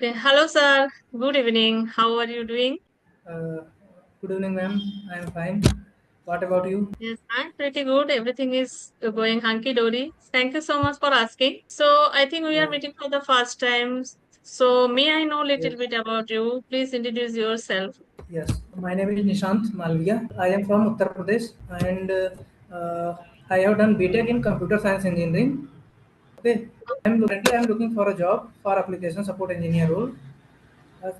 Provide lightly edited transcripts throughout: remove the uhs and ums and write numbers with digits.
Okay. Hello, sir. Good evening. How are you doing? Uh, Good evening, ma'am. I am fine. What about you? Yes, I'm pretty good. Everything is going hunky dory. Thank you so much for asking. So, I think we are Yes, meeting for the first time. So, may I know a little yes, bit about you? Please introduce yourself. yes. My name is Nishant Malviya. I am from Uttar Pradesh, and I have done BTech in Computer Science Engineering. Okay, I'm looking for a job for application support engineer role,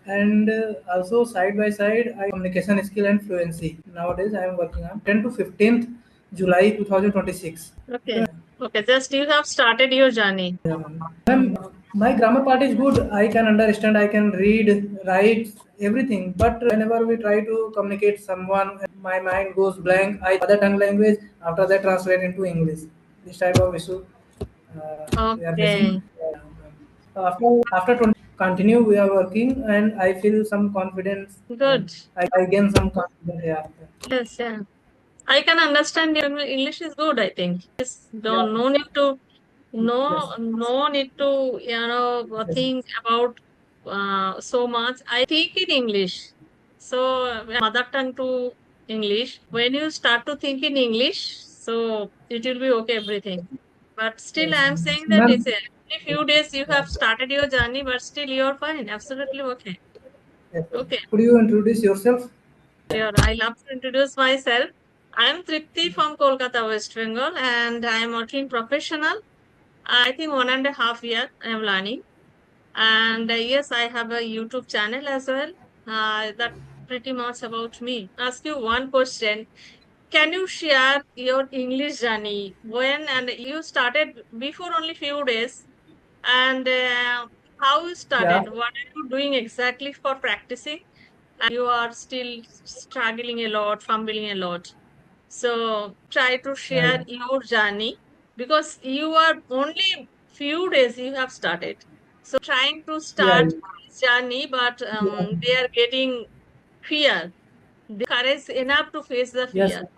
and also side by side, I communication skill and fluency. Nowadays, I am working on 10 to 15th July 2026. Okay. Okay. Just you have started your journey. Yeah, ma'am, my grammar part is good. I can understand, I can read, write, everything. But whenever we try to communicate someone, my mind goes blank. I other tongue language. After that, translate into English. This type of issue we are facing. Okay. After 20, continue, we are working, and I feel some confidence, and Good. I gain some confidence. Yeah, Yes. Yeah. I can understand your English is good, I think. Yes. yeah, Don't, no need to, yes, no need to, yes, think about so much. I think in English. So, mother tongue to English. When you start to think in English, so it will be okay, everything. But still, I yes, am saying that ma'am. it's a few days you have started your journey, but still you're fine. Absolutely okay. Yes. Okay. Could you introduce yourself? Sure. I love to introduce myself. I'm Tripti from Kolkata, West Bengal, and I am working professional. I think 1.5 year I am learning. And yes, I have a YouTube channel as well. That pretty much about me. Ask you one question. Can you share your English journey? When and you started before only few days, and how you Yeah, started? What are you doing exactly for practicing? And you are still struggling a lot, fumbling a lot. So try to yeah, yeah. share your journey because you are only few days you have started. So trying to Yeah, start this journey, but yeah. they are getting fear. They courage enough to face the Yes, fear.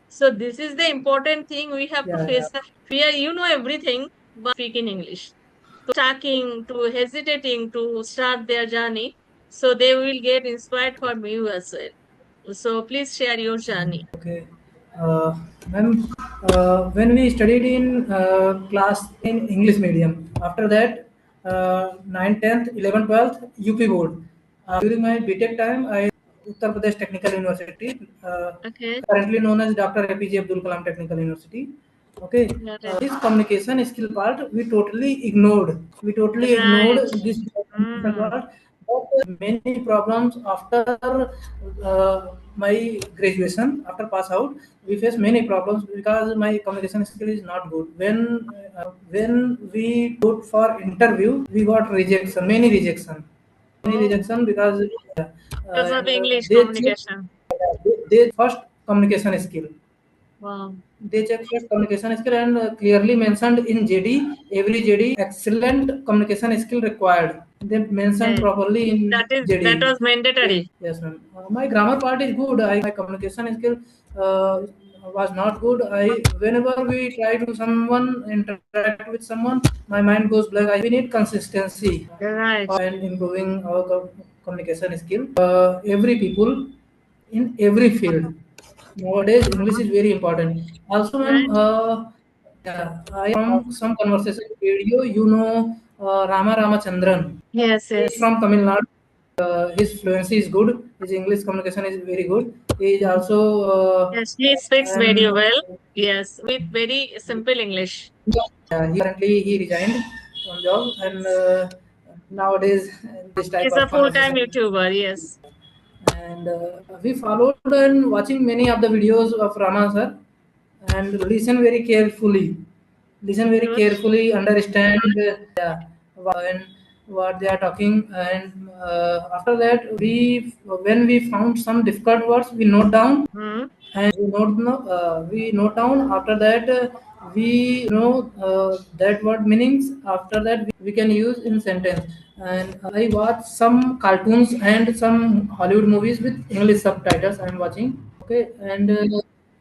So this is the important thing. We have to yeah, yeah. face the fear. You know everything, but speak in English. Talking to hesitating to start their journey. So they will get inspired from you as well. So please share your journey. Okay. Uh, Ma'am, when we studied in class in English medium, after that, 9th, 10th, 11th, 12th, UP board. During my BTech time, I Uttar Pradesh Technical University, Okay. currently known as Dr. APJ Abdul Kalam Technical University. Okay, Got it. this communication skill part we totally ignored. We totally ignored Right. this communication Mm. part. But many problems after my graduation, after pass out, we face many problems because my communication skill is not good. When we put for interview, we got rejection, many Oh, rejection because because of English they check communication. they first communication skill. Wow. They check first communication skill and clearly mentioned in JD, every JD excellent communication skill required. They mentioned Okay. properly in That JD. was mandatory. Yes, ma'am. My grammar part is good. My communication skill uh, was not good. I whenever we try to someone interact with someone, my mind goes blank. We need consistency Right. and improving our communication skill. Every people in every field. Nowadays, English is very important. Also, ma'am, Right. yeah, I from some conversation video, you know, Rama Ramachandran. Yes, He is yes. from Tamil Nadu. His fluency is good. His English communication is very good. He is also Yes, he speaks an very well. Yes, with very simple English. yeah, he resigned from job and nowadays this type He's a of full-time conversation. YouTuber. Yes. And we followed and watching many of the videos of Rama sir and listen very Good. carefully, understand and what they are talking, and after that we when we found some difficult words we note down Hmm. and we note down. After that we know that word meanings. After that we can use in sentence. And I watch some cartoons and some Hollywood movies with English subtitles I'm watching. Okay, and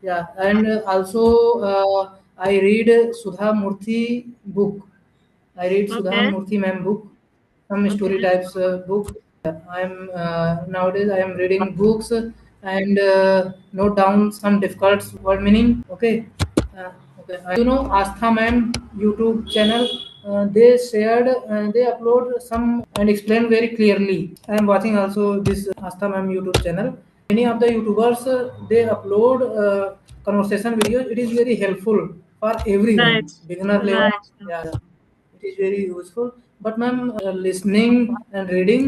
yeah, and also I read Sudha Murthy book. I read Sudha Okay. Murthy ma'am book. some story Okay. types book. I'm nowadays I am reading books and note down some difficult word meaning. Okay, uh, okay. You know Astha ma'am YouTube channel. They shared they upload some and explain very clearly. I am watching also this Astha ma'am YouTube channel. Many of the YouTubers they upload conversation videos. It is very helpful for Right. everyone, beginner level. Right. Yeah, it is very useful. But ma'am, listening and reading,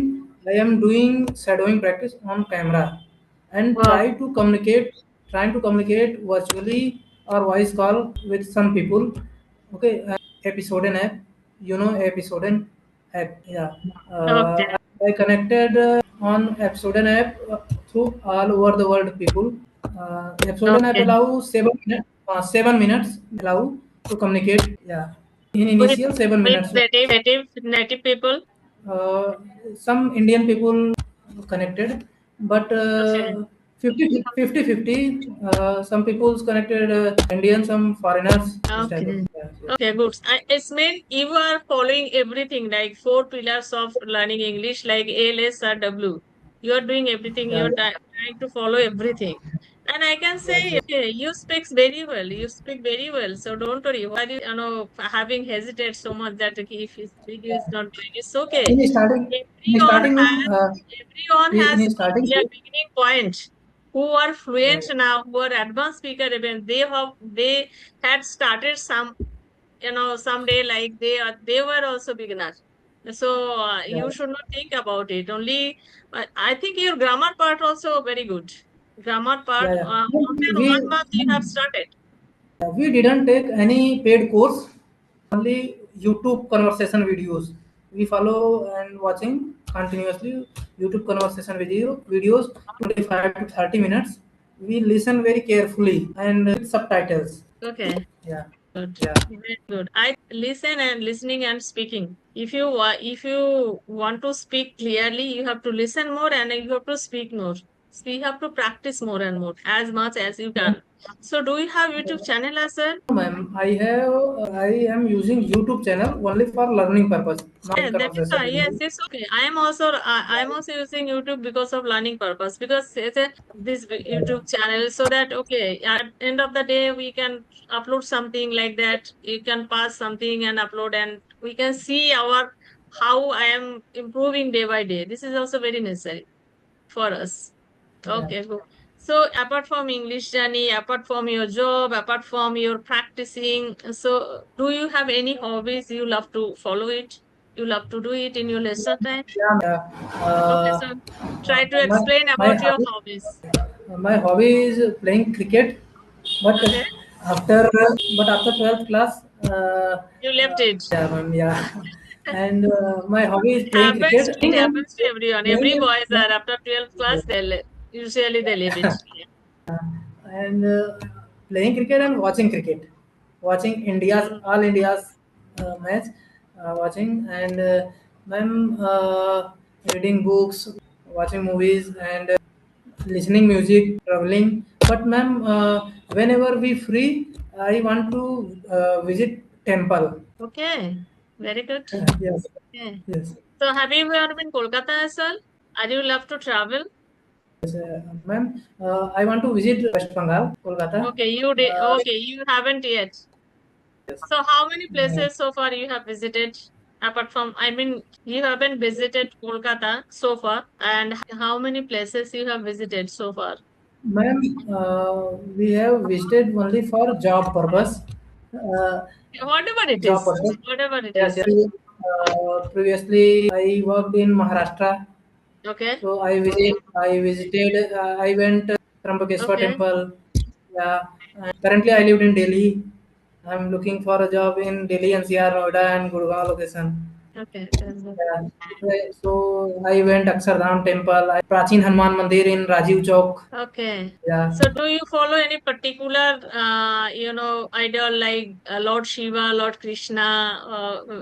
I am doing shadowing practice on camera and Wow. trying to communicate virtually or voice call with some people. Okay, Episoden app, you know Episoden app, yeah. Okay. I connected on Episoden app through all over the world people. Episoden app Okay. allow 7 minutes, 7 minutes allow to communicate. Yeah, in With initial 7 minutes. native people. Uh, some Indian people connected, but Okay. 50-50. Some people's connected Indian, some foreigners. This type of Okay. yeah, yeah. Okay, good. It's mean you are following everything like four pillars of learning English, like A, L, S, or W. You are doing everything. Yeah, You're trying to follow everything. And I can yes, say, yes. okay, you speak very well. You speak very well. So don't worry. Why having hesitate so much that okay, if you speak is not good, it's okay. In starting, in Everyone starting, has everyone has in starting, their beginning point. Who are yeah, fluent now, who are advanced speaker, even they had started someday like they were also beginners. So yeah, you should not think about it only. But I think your grammar part also very good. Grammar part, yeah, yeah. after one month you have started. We didn't take any paid course, only YouTube conversation videos. We follow and watching continuously YouTube conversation videos 25 to 30 minutes. We listen very carefully and with subtitles. Okay. Yeah, Good. yeah, Very good. I listen and listening and speaking. If you want to speak clearly, you have to listen more and you have to speak more. So you have to practice more and more as much as you can. So do you have YouTube channel as well? ma'am. I am using YouTube channel only for learning purpose, not Yeah, in that is conversation why. Yes, videos. it's okay. I am also using YouTube because of learning purpose because it's this YouTube channel so that okay at end of the day we can upload something like that. You can pass something and upload and we can see our how I am improving day by day. This is also very necessary for us. Yeah. Okay, good. So apart from English journey, apart from your job, apart from your practicing, so do you have any hobbies you love to follow it? You love to do it in your leisure time? Yeah, yeah. Okay, so try to My explain my about your hobby, hobbies. my hobby is playing cricket, but Okay, after after 12th class, you left it. yeah, ma'am, yeah. And my hobby is playing Happens. cricket. It Playing and happens to everyone. Every playing boys and are after 12th class, usually they leave it. and playing cricket and watching cricket, watching India's Mm. all India's match, watching and ma'am reading books, watching movies and listening music, traveling. But ma'am, whenever we free, I want to visit temple. Okay, very good. Yes, Okay. yes. So have you ever been Kolkata as well? Are you love to travel? Yes, ma'am, I want to visit West Bengal, Kolkata. Okay, you did. Uh, Okay, you haven't yet. yes. So how many Uh, places so far you have visited? Apart from, I mean, you haven't visited Kolkata so far, and how many places you have visited so far? Ma'am, we have visited only for job purpose. Uh, Whatever it job is, purpose. whatever it Yes, is. yes. Previously, I worked in Maharashtra, Okay, so I visited. I went Trambakeshwar okay, temple. Yeah. And currently, I lived in Delhi. I'm looking for a job in Delhi NCR, Noida, and Gurgaon location. okay. That's good. Yeah. So I went Akshardham temple, Prachin Hanuman Mandir in Rajiv Chowk. Okay. Yeah. So do you follow any particular, idol like Lord Shiva, Lord Krishna?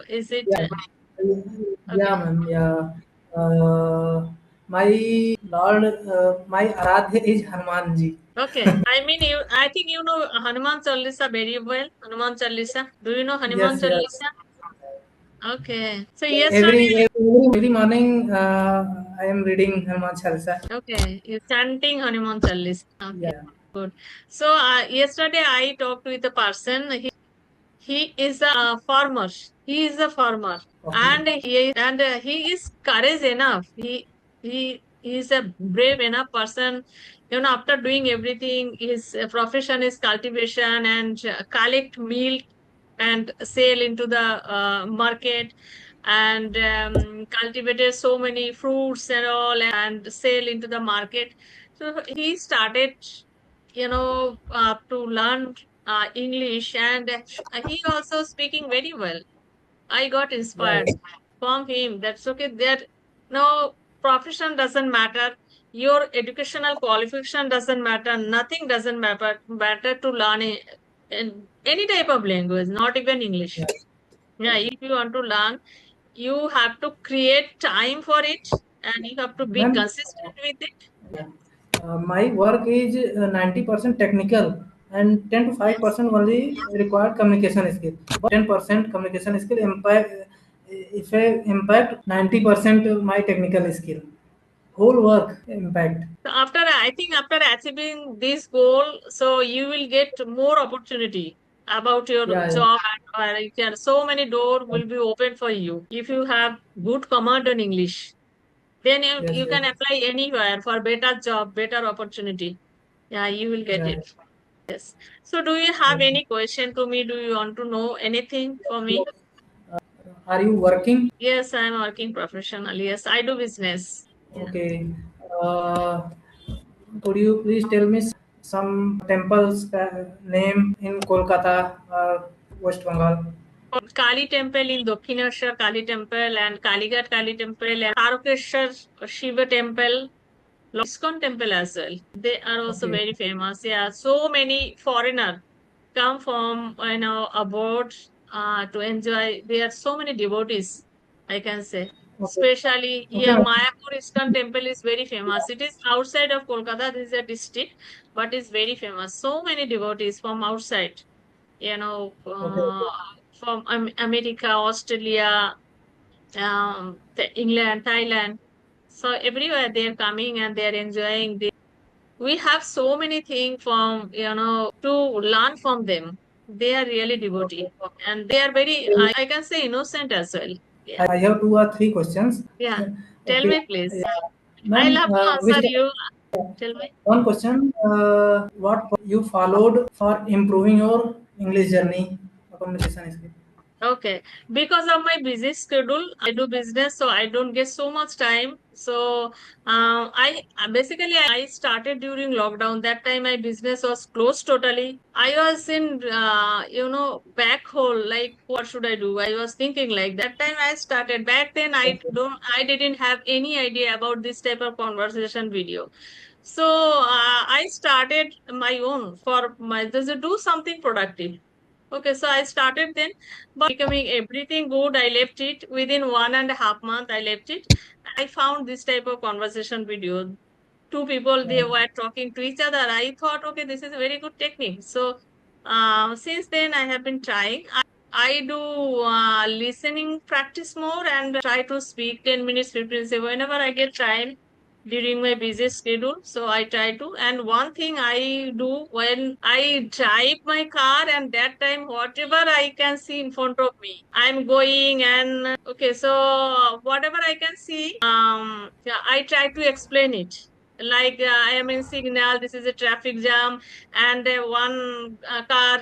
Is it Yeah, yeah, okay? ma'am. Yeah, my Lord, my Aradhya is Hanuman ji. Okay. I mean, I think you know Hanuman Chalisa very well. Hanuman Chalisa. Do you know Hanuman Yes, yes, Chalisa? Okay. So Every yesterday, every morning, I am reading Hanuman Chalisa. okay, you're chanting Hanuman Chalisa. Okay, Yeah. good. So yesterday I talked with a person. He is a farmer. He is a farmer, Okay. and he is courage enough. He is a brave enough person. You know, after doing everything, his profession is cultivation and collect milk and sell into the market, and cultivated so many fruits and all and sell into the market. So he started, to learn English, and he also speaking very well. I got Yeah. inspired from him. That's okay. That no, profession doesn't matter. Your educational qualification doesn't matter. Nothing doesn't matter. Matter to learn in any type of language, not even English. Yeah. Yeah, if you want to learn, you have to create time for it, and you have to be Ma'am, consistent with it. yeah. My work is 90% technical and 10 to Yes. 5% only required communication skill. But 10% communication skill impact, if I impact 90% my technical skill. Whole work impact. So I think after achieving this goal, so you will get more opportunity about your Yeah, yeah. job, and you can, so many doors will be open for you if you have good command on English. Then Yes, you yes. can apply anywhere for better job, better opportunity. Yeah, you will get Yeah. it. Yes. So do you have Yes. any question to me? Do you want to know anything for me? Are you working? Yes, I'm working professionally. Yes, I do business. Yeah. Okay. Uh, could you please tell me some temples name in Kolkata or West Bengal? Kali temple in Dakshineshwar Kali temple and Kalighat Kali temple and Tarokeshwar Shiva temple, ISKCON temple as well. They are also Okay. very famous. Yeah, so many foreigners come from abroad to enjoy. There are so many devotees, I can say. Okay. Especially Okay. here, Mayapur ISKCON temple is very famous. It is outside of Kolkata. This is a district, but it's very famous. So many devotees from outside, you know, Okay. from America, Australia, England, Thailand. So everywhere they are coming and they are enjoying this. We have so many things from, to learn from them. They are really devotee and they are very, Okay. I can say, innocent as well. Yeah. I have 2 or 3 questions. Yeah. Tell Okay. me, please. Yeah. I Ma'am, love to which answer you. Tell me. one question? What you followed for improving your English journey or communication skill? Okay, because of my busy schedule, I do business, so I don't get so much time. So, I basically I started during lockdown. That time my business was closed totally. I was in, back hole. Like, what should I do? I was thinking like that time I started. Back then, Okay. I didn't have any idea about this type of conversation video. So, I started my own for my, just to do something productive. Okay, so I started then, but becoming everything good. I left it within 1.5 months. I left it. I found this type of conversation video. Two people they Yeah. were talking to each other. I thought, okay, this is a very good technique. So since then, I have been trying. I do listening practice more and try to speak 10 minutes, 15 minutes whenever I get time during my busy schedule. So I try to. And one thing I do when I drive my car, and that time, whatever I can see in front of me, I'm going and okay. So whatever I can see, yeah, I try to explain it. Like I am in signal. This is a traffic jam, and one car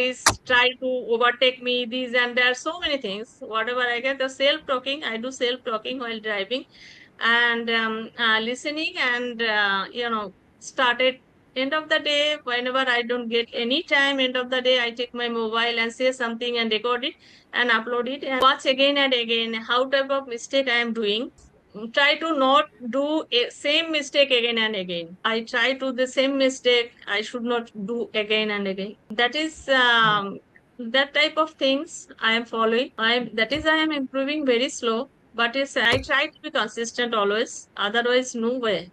is trying to overtake me. These and there are so many things. Whatever I get, the self talking. I do self talking while driving and listening and started end of the day whenever I don't get any time, end of the day I take my mobile and say something and record it and upload it and watch again and again how type of mistake I am doing. Try to not do a same mistake again and again. I try to the same mistake I should not do again and again. That is that type of things I am following. I am improving very slow, but it's, I try to be consistent always. Otherwise, no way.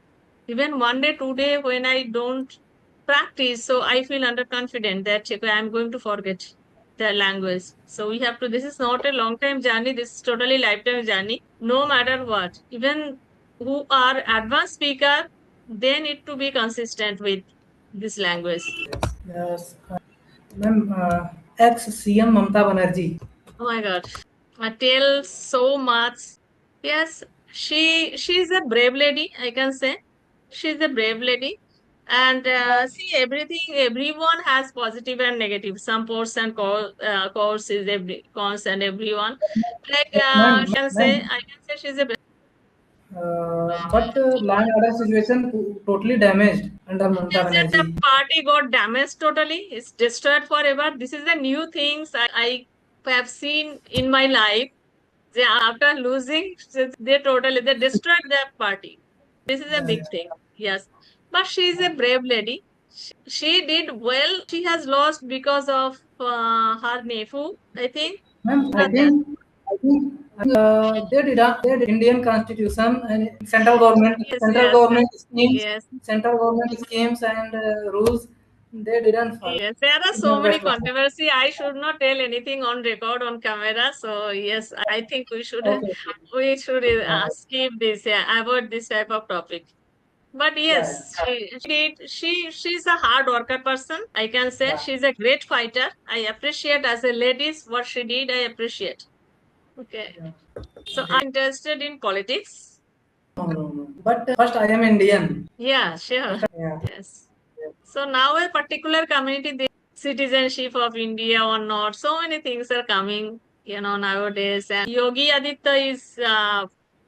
Even one day, 2 day, when I don't practice, so I feel underconfident that okay, I'm going to forget. the language. So we have to, this is not a long time journey, this is totally lifetime journey. No matter what, even who are advanced speaker, they need to be consistent with this language. Yes. Ma'am, ex-CM Mamata Banerjee. Oh my God. I tell so much. Yes, she's a brave lady, I can say. She's a brave lady. And see, everything, everyone has positive and negative. Some pros and cons is every cons and everyone. Like Ma'am, I can say she's a but law and order situation totally damaged under Mamata is it the Banerjee. party got damaged totally? It's destroyed forever. This is the new things I have seen in my life. They, after losing, they destroyed their party. This is a Yeah, big thing. Yes. But she is a brave lady. She did well. She has lost because of her nephew, I think. ma'am, Not that. I think they did Indian Constitution and Yes, yes, yes, central government schemes and rules. They didn't follow. yes. There are In so the many West Bengal. controversy. I should not tell anything on record on camera. So yes, I think Okay. we should Yeah, skip this, yeah, avoid this type of topic. But yeah, yes, she's a hard worker person. I can say yeah. she's a great fighter. I appreciate as a ladies what she did. I appreciate. Okay, Yeah. so Okay. I'm interested in politics. No, no, no. But first, I am Indian. Yeah, sure. Yeah. Yes. So now a particular community, the citizenship of India or not, so many things are coming, nowadays. And Yogi Aditya is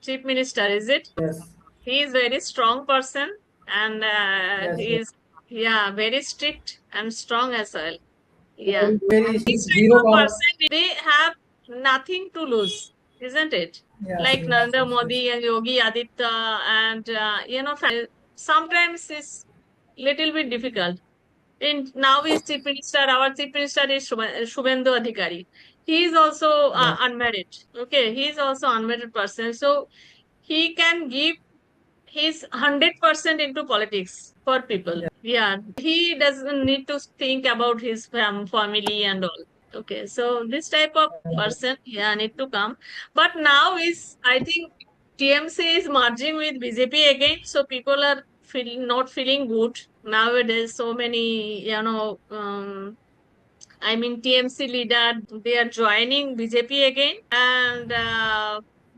chief minister, is it? Yes. He is very strong person and Yes. he Yes. is, yeah, very strict and strong as well. Yeah. Very This type zero of count. person, they have nothing to lose, isn't it? Yes. Like Yes. Narendra Yes. Yes. Modi and Yogi Aditya and, sometimes it's little bit difficult. In now is chief minister, our chief minister is Shubhendu Adhikari. He is also Yeah. unmarried. Okay, he is also unmarried person. So he can give his 100% into politics for people. Yeah. Yeah, he doesn't need to think about his family and all. Okay, so this type of person, yeah, need to come. But now is, I think TMC is merging with BJP again, so people are feeling not feeling good nowadays. So many, I mean, TMC leader, they are joining BJP again. And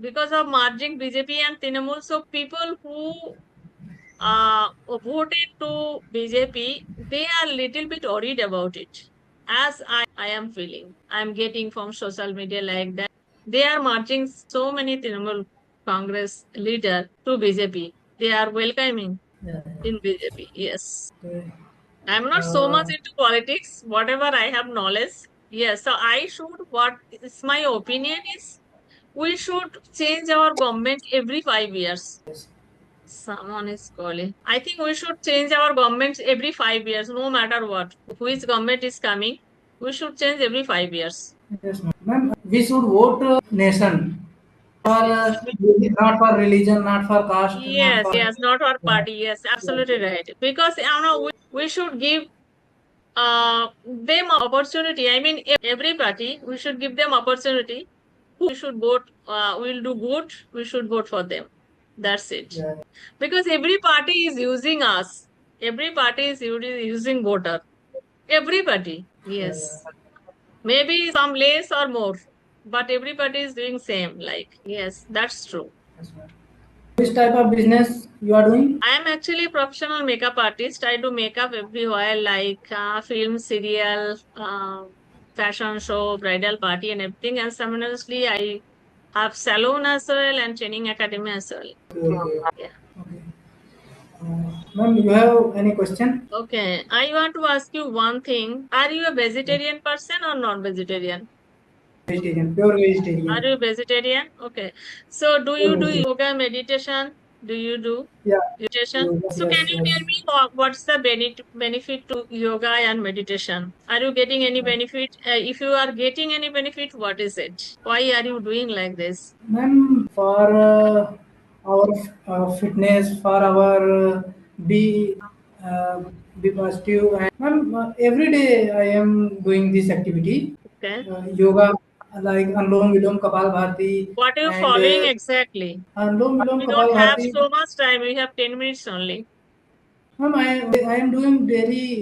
because of merging BJP and Trinamool, so people who voted to BJP, they are little bit worried about it. As I am feeling, I'm getting from social media like that. They are marching so many Trinamool Congress leader to BJP. They are welcoming Yeah. in BJP. Yes. Okay. I'm not so much Uh, into politics, whatever I have knowledge. Yes, so I should, what is my opinion is, we should change our government every 5 years. yes. Someone is calling. I think we should change our governments every 5 years, no matter what. Which government is coming, we should change every 5 years. Yes, ma'am. Ma'am, we should vote nation for Yes. not for religion, not for caste, not Yes, for. yes, not our Yeah. party. Yes, Yes. absolutely right. Because we should give them opportunity. I mean, every party, we should give them opportunity. Who we should vote, will do good, we should vote for them. That's it. Yeah. Because every party is using us. Every party is using voter. Every party. Yeah. Yes. Maybe some less or more. But everybody is doing same. Like, yes, that's true. Yes, ma'am. Which type of business you are doing? I am actually a professional makeup artist. I do makeup everywhere, like film, serial, fashion show, bridal party, and everything. And simultaneously, I have salon as well and training academy as well. Okay. Okay. Yeah. Okay. Ma'am, you have any question? Okay. I want to ask you one thing. Are you a vegetarian person or non-vegetarian? Vegetarian, pure Are vegetarian. you vegetarian? Okay. So do Pure you do vegetarian. yoga meditation? Do you do Yeah. meditation? Yoga, So can yes, you yes. tell me what's the benefit to yoga and meditation? Are you getting any benefit? If you are getting any benefit, what is it? Why are you doing like this? Ma'am, for our fitness, for our be uh, be positive, and ma'am, every day I am doing this activity. Okay. yoga like Anulom Vilom, Kapalbhati, What are you and following exactly? Anulom Vilom, We don't have Kapalbhati. so much time. We have 10 minutes only. Ma'am, I am doing daily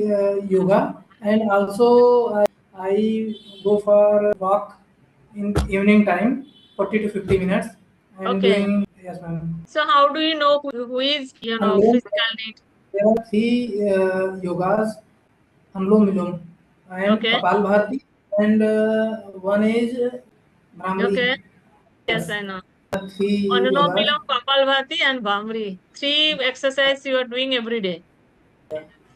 yoga, and also I go for a walk in evening time, 40 to 50 minutes. I am Okay. doing, yes, ma'am. So how do you know who is, Anulom, physical need? there are three yogas, Anulom Vilom, and Okay. Kapalbhati, and one is Okay. Brahmari. Yes, Yes, I know. three Anulom yogas. Vilom, Kapalbhati and Bhamri. 3 exercise you are doing every day.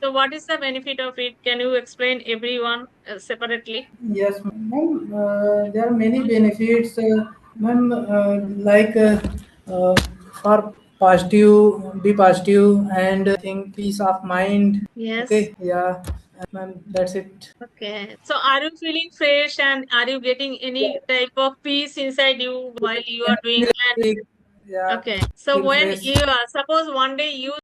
So what is the benefit of it? Can you explain everyone separately? Yes, ma'am. There are many benefits, ma'am. Like for positive, be positive, and think peace of mind. Yes. Okay, yeah, ma'am. That's it. Okay. So are you feeling fresh and are you getting any type of peace inside you while you are doing that? Energetic, yeah, Okay. So feel when fresh. you suppose one day you